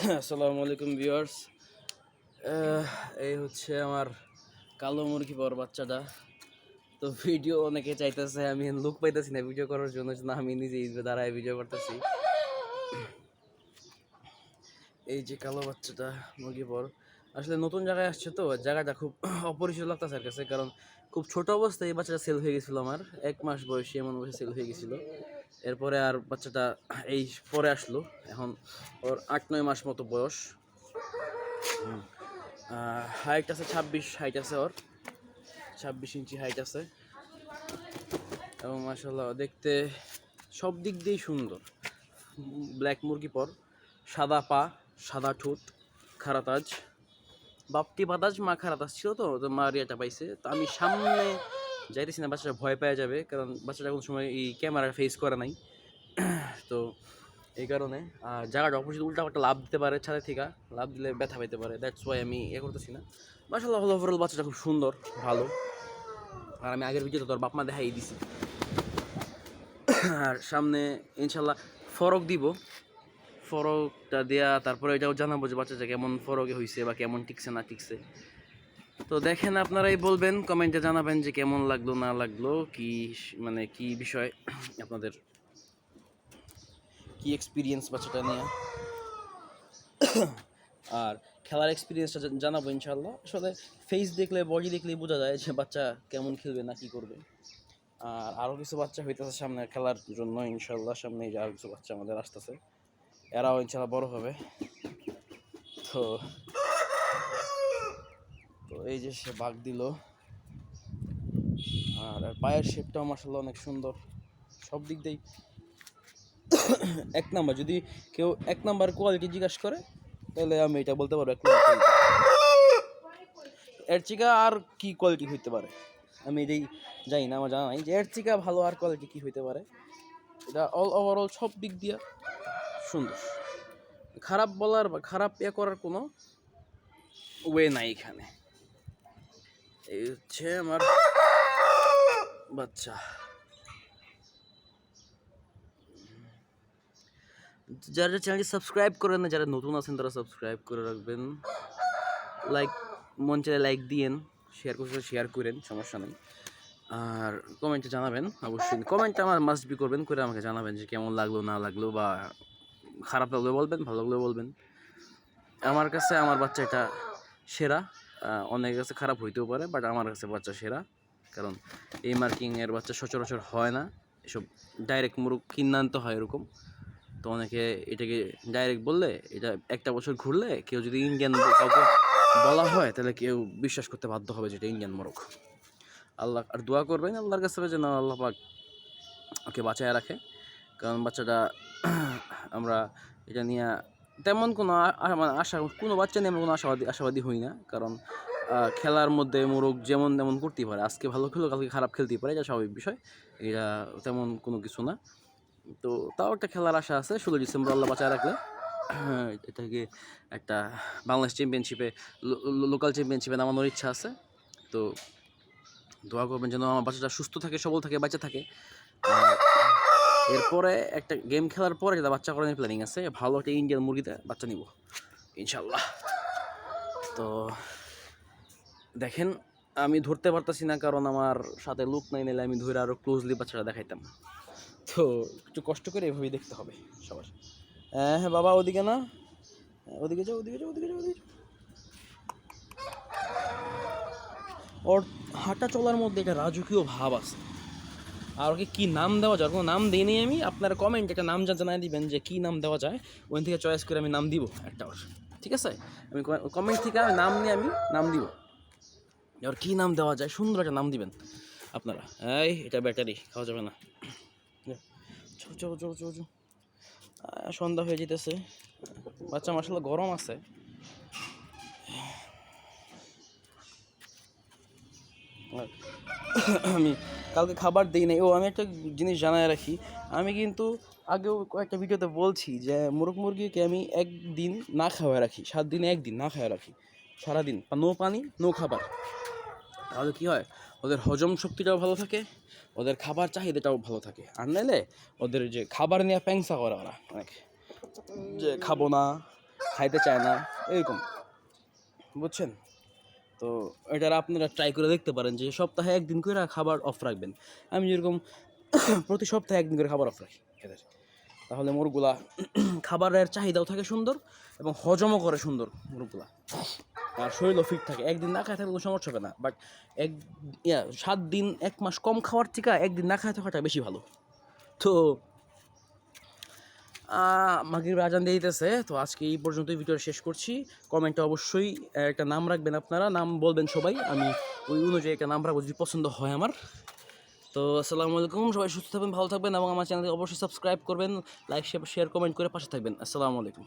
আসসালামু আলাইকুম ভিউয়ার্স। এই হচ্ছে আমার কালো মুরগি বড় বাচ্চাটা। তো ভিডিও অনেকে চাইতেছে, আমি লুক পাইতেছি না ভিডিও করার জন্য, না আমি নিজেই দাঁড়ায় ভিডিও করতেছি। এই যে কালো বাচ্চাটা মুরগি বড়, আসলে নতুন জায়গায় আসছে তো জায়গাটা খুব অপরিচিত লাগতেছে আর কাছে, কারণ খুব ছোট অবস্থায় এই বাচ্চাটা সেল হয়ে গেছিলো। আমার 1 মাস বয়সী এমন বয়সে সেল হয়ে গেছিলো। এরপরে আর বাচ্চাটা এই পরে আসলো, এখন ওর 8-9 মাস মতো বয়স। হাইট আছে 26, হাইট আছে ওর 26 ইঞ্চি হাইট আছে, এবং মাশাআল্লাহ দেখতে সব দিক দিয়েই সুন্দর। ব্ল্যাক মুরগি পর, সাদা পা, সাদা ঠোঁট, খারাতাজ, বাপটি বাতাজ মা খারাতাজ ছিল, তো মা রিয়াটা পাইছে। তো আমি সামনে যাইতেছি না, বাচ্চাটা ভয় পেয়ে যাবে, কারণ বাচ্চাটা কোনো সময় এই ক্যামেরা ফেস করে নাই। তো এই কারণে জায়গাটা অপোজিট উল্টা একটা লাভ দিতে পারে, ছাদের থেকে লাভ দিলে ব্যথা পাইতে পারে, দ্যাটস ওয়াই আমি করতেছি না। মাশাআল্লাহ ওভারঅল বাচ্চাটা খুব সুন্দর, ভালো। আর আমি আগের ভিডিওতে তোর বাপ মা দেখাই দিছি। আর সামনে ইনশাল্লাহ ফরক দিব, ফরকটা দেয়া তারপরে এটাও জানাবো যে বাচ্চাটা কেমন ফরকে হয়েছে বা কেমন টিকছে না টিকছে। তো দেখেন, আপনারাই বলবেন, কমেন্টে জানাবেন যে কেমন লাগলো না লাগলো, কি মানে কি বিষয় আপনাদের, কি এক্সপিরিয়েন্স বাচ্চাটা নিয়ে। আর খেলার এক্সপিরিয়েন্সটা জানাবো ইনশাল্লাহ। আসলে ফেস দেখলে, বডি দেখলেই বোঝা যায় যে বাচ্চা কেমন খেলবে না কি করবে। আর আরও কিছু বাচ্চা হইতেছে সামনে খেলার জন্য ইনশাল্লাহ, সামনে যে আরও কিছু বাচ্চা আমাদের আসতেছে, এরাও ইনশাল্লাহ বড় হবে। তো তো এই যে সে বাঘ দিল, আর পায়ের শেপটাও মাশাআল্লাহ অনেক সুন্দর, সব দিক দিয়েই 1 নাম্বার। যদি কেউ 1 নাম্বার কোয়ালিটি জিজ্ঞাসা করে তাহলে আমি এটা বলতে পারবো 1 নাম্বার। এর চিকা আর কি কোয়ালিটি হইতে পারে আমি এটাই জানি না, আমার জানা নাই যে এর চিকা ভালো আর কোয়ালিটি কি হইতে পারে। এটা ওভারঅল সব দিক দিয়ে সুন্দর, খারাপ বলার বা খারাপ করার কোনো ওয়ে নাই এখানে। এই হচ্ছে আমার বাচ্চা। যারা চ্যানেলটি সাবস্ক্রাইব করেন না, যারা নতুন আছেন তারা সাবস্ক্রাইব করে রাখবেন, লাইক মন চাইলে লাইক দিয়েন, শেয়ার করতে শেয়ার করেন, সমস্যা নেই। আর কমেন্টে জানাবেন, অবশ্যই কমেন্টটা আমার মাস্ট বি করবেন, করে আমাকে জানাবেন যে কেমন লাগলো না লাগলো, বা খারাপ লাগলো বলবেন, ভালো লাগলো বলবেন। আমার কাছে আমার বাচ্চা এটা সেরা, অনেকের কাছে খারাপ হইতেও পারে, বাট আমার কাছে বাচ্চা সেরা, কারণ এই মার্কিংয়ের বাচ্চা সচরাচর হয় না, এসব ডাইরেক্ট মুরগ কিনান্ত হয় এরকম। তো অনেকে এটাকে ডাইরেক্ট বললে, এটা 1 বছর ঘুরলে কেউ যদি ইন্ডিয়ান কাউকে বলা হয় তাহলে কেউ বিশ্বাস করতে বাধ্য হবে যে এটা ইন্ডিয়ান মোরগ। আল্লাহ আর দোয়া করবেন আল্লাহর কাছে যেন আল্লাহ পাক ওকে বাঁচায় রাখে, কারণ বাচ্চাটা আমরা এটা নিয়ে তেমন কোনো মানে আশা, কোনো বাচ্চা নিয়ে আমরা কোনো আশাবাদী হই না, কারণ খেলার মধ্যে মোরগ যেমন তেমন করতেই পারে, আজকে ভালো খেলো কালকে খারাপ খেলতেই পারে, এটা স্বাভাবিক বিষয়, এটা তেমন কোনো কিছু না। তো তাও একটা খেলার আশা আছে, 16 ডিসেম্বর আল্লাহ বাঁচায় রাখলে এটাকে একটা বাংলাদেশ চ্যাম্পিয়নশিপে, লোকাল চ্যাম্পিয়নশিপে নামানোর ইচ্ছা আছে। তো দোয়া করবেন যেন আমার বাচ্চাটা সুস্থ থাকে, সবল থাকে, বাচ্চা থাকে। এরপরে একটা গেম খেলার পরে যেটা বাচ্চা করানোর প্ল্যানিং আছে, ভালো একটা ইন্ডিয়ান মুরগিতে বাচ্চা নিব ইনশাল্লাহ। তো দেখেন, আমি ধরতে পারতেছি না কারণ আমার সাথে লুক নাই, নিলে আমি ধরে আরও ক্লোজলি বাচ্চাটা দেখাইতাম। তো একটু কষ্ট করে এভাবেই দেখতে হবে সবার। হ্যাঁ হ্যাঁ বাবা, ওদিকে না, ওদিকে যাও, ওদিকে যাও, ওদিকে যাও, ওদিকে। ওর হাঁটা চলার মধ্যে একটা রাজকীয় ভাব আছে। আর ওকে কী নাম দেওয়া যায়, কোনো নাম দিইনি আমি, আপনারা কমেন্টে একটা নাম জানাই দিবেন যে কী নাম দেওয়া যায়, ওখান থেকে চয়েস করে আমি নাম দিব একটা ওর, ঠিক আছে? আমি কমেন্ট থেকে আমি নাম নিয়ে আমি নাম দিব, ওর কী নাম দেওয়া যায়, সুন্দর একটা নাম দিবেন আপনারা। এই এটা ব্যাটারি খাওয়া যাবে না, চো চো চো চো। সন্ধ্যা হয়ে যেতেছে, বাচ্চা মাশাআল্লাহ গরম আছে। আমি কালকে খাবার দিই নাই। ও আমি একটা জিনিস জানায় রাখি, আমি কিন্তু আগেও কয়েকটা ভিডিওতে বলছি যে মোরগ মুরগিকে আমি একদিন না খাওয়ায় রাখি, 7 দিনে একদিন না খাওয়ায় রাখি, সারাদিন নো পানি নো খাবার। তাহলে কী হয়, ওদের হজম শক্তিটাও ভালো থাকে, ওদের খাবার চাহিদাটাও ভালো থাকে। আর নাইলে ওদের যে খাবার নিয়ে প্যাংসা করে ওরা অনেক, যে খাবো না, খাইতে চায় না, এরকম, বুঝছেন? তো এটার আপনারা ট্রাই করে দেখতে পারেন যে সপ্তাহে একদিন করে খাবার অফ রাখবেন। আমি যেরকম প্রতি সপ্তাহে একদিন করে খাবার অফ রাখি এদের, তাহলে মোরগুলা খাবারের চাহিদাও থাকে সুন্দর এবং হজমও করে সুন্দর মোরগুলা, আর শরীরও ফিট থাকে। একদিন না খায় থাকলে কোনো সমস্যা হবে না, বাট 7 দিন 1 মাস কম খাওয়ার থেকে একদিন না খায় থাকাটা বেশি ভালো। তো মাগরিবের আজান দিয়ে দিতেছে, তো আজকে এই পর্যন্তই ভিডিওটা শেষ করছি। কমেন্টে অবশ্যই একটা নাম রাখবেন, আপনারা নাম বলবেন সবাই, আমি ওই অনুযায়ী একটা নাম রাখবো যদি পছন্দ হয় আমার। তো আসসালামু আলাইকুম, সবাই সুস্থ থাকবেন, ভালো থাকবেন এবং আমার চ্যানেলকে অবশ্যই সাবস্ক্রাইব করবেন, লাইক শেয়ার কমেন্ট করে পাশে থাকবেন। আসসালামু আলাইকুম।